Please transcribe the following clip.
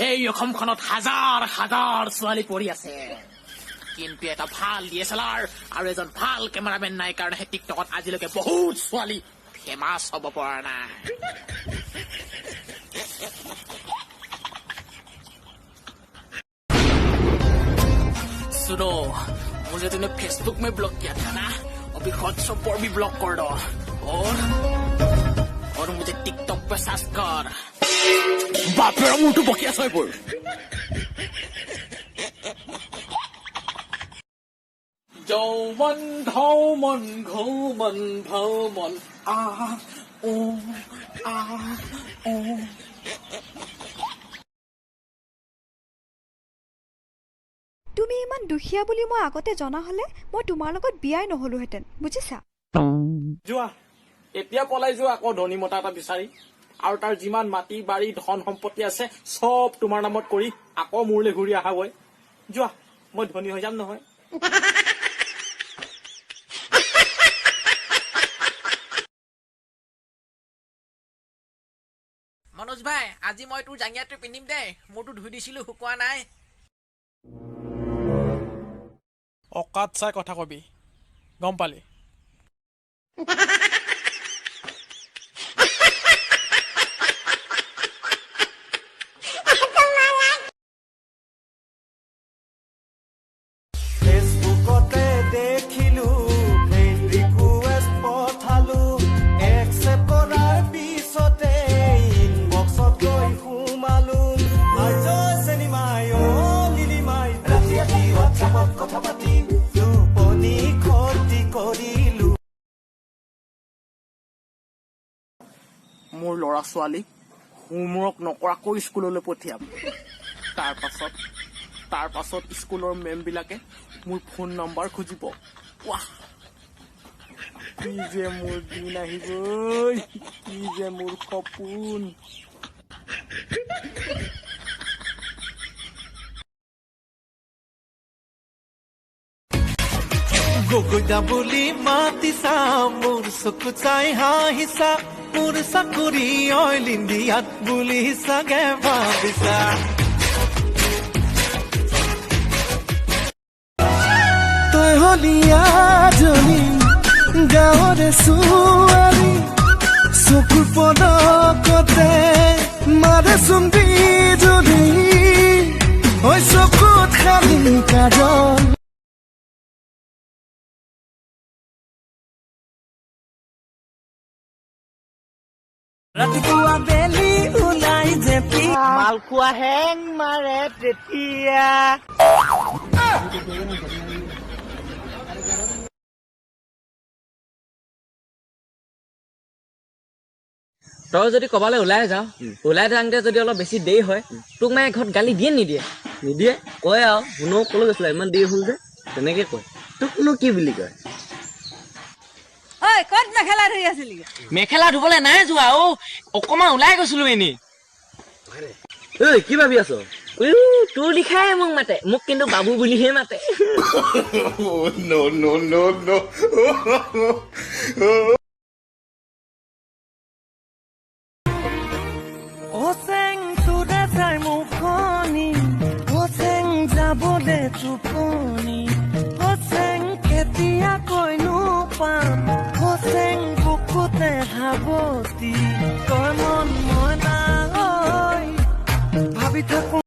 এই অসমখনত হাজাৰ হাজাৰ ছোৱালী পৰি আছে, কিন্তু এটা ভাল DSLR আৰু এজন ভাল কেমেৰামেন নাই কাৰণেহে টিকটকত আজিলৈকে বহুত ছোৱালী ফেমাছ হ'ব পৰা নাই। सुनो, मुझे तूने फेसबुक में ब्लॉक किया था ना, अभी व्हाट्सएप पर भी ब्लॉक कर दो और मुझे टिकटॉक पे सर्च कर। बाप रे मुंटू बकिया सोए बोल। যৌমন ধৌমন ঘৌমন ভৌমন আ ও আ ও। তুমি ইমান দুখীয়া বুলি মই আগতে জনা হলে মই তোমাৰ লগত বিয়াই নহলোহেঁতেন, বুজিছা? যোৱা এতিয়া পলাই যোৱা আকৌ ধনী মতা এটা বিচাৰি, আৰু তাৰ যিমান মাটি বাৰী ধন সম্পত্তি আছে চব তোমাৰ নামত কৰি আকৌ মোৰলৈ ঘূৰি আহা গৈ। যোৱা, মই ধনী হৈ যাম নহয়। মনোজ ভাই, আজি মই তোৰ জাঙিয়াটো পিন্ধিম দে, মোৰতো ধুই দিছিলো শুকোৱা নাই। অকাত চাই কথা কবি, গম পালি? ফেচবুকতে দেখিলো, ৰিকুৱেষ্ট পঠালো, একচেপ্ট কৰাৰ পিছতে ইনবক্সত গৈ সোমালো। চেনিমাই অ লিলিমাই ৰাতি ৰাতি হোৱাটছএপত কথা পাতি টোপনি ক্ষতি কৰিলো। মোৰ ল'ৰা ছোৱালীক হোমৱৰ্ক নকৰাকৈ স্কুললৈ পঠিয়াম। তাৰ পাছত স্কুলৰ মেম বিলাকে মোৰ ফোন নম্বৰ খুজিব। ৱাহ, কি যে মোৰ দিন আহিব, কি যে মোৰ সপোন। গগৈদা বুলি মাতিছা, মোৰ চকু চাই হাঁহিছা, মোৰ চাকৰি অইল ইণ্ডিয়াত বুলি চাগে ভাবিছা। তই হলি আজনী গাঁৱৰে ছোৱালী, চকুৰ পদকতে মাৰে চুম্বি যদি হৈ চকুত খালি কাজল। ৰাতিপুৱা বেলি ওলাই জেপি মালখোৱা হেং মাৰে তেতিয়া। তই যদি কবালৈ ওলাই যাও, ওলাই যাওঁতে যদি অলপ বেছি দেৰি হয়, তোক মায়ে ঘৰত গালি দিয়ে নিদিয়ে? নিদিয়ে, কয় আৰু শুনো কলৈ গৈছিলা ইমান দেৰি হ'ল যে, তেনেকে কয়। তোক শুনো কি বুলি কয়? ক'ত মেখেলা ধুই আছিলি? মেখেলা ধুবলৈ নাই যোৱা, অকমান ওলাই গৈছিলো এনেই। ঐ কি ভাবি আছ? তোৰ লিখাই মোক মাতে, মোক কিন্তু বাবু বুলিহে মাতে। চেং তোৰে চাই মুখনি, চেং যাবলে টোপনি, চেং কেতিয়াকৈনো পাম, চেং বুকুতে সাৱতি, তই মন মনা ভাবি থাকো।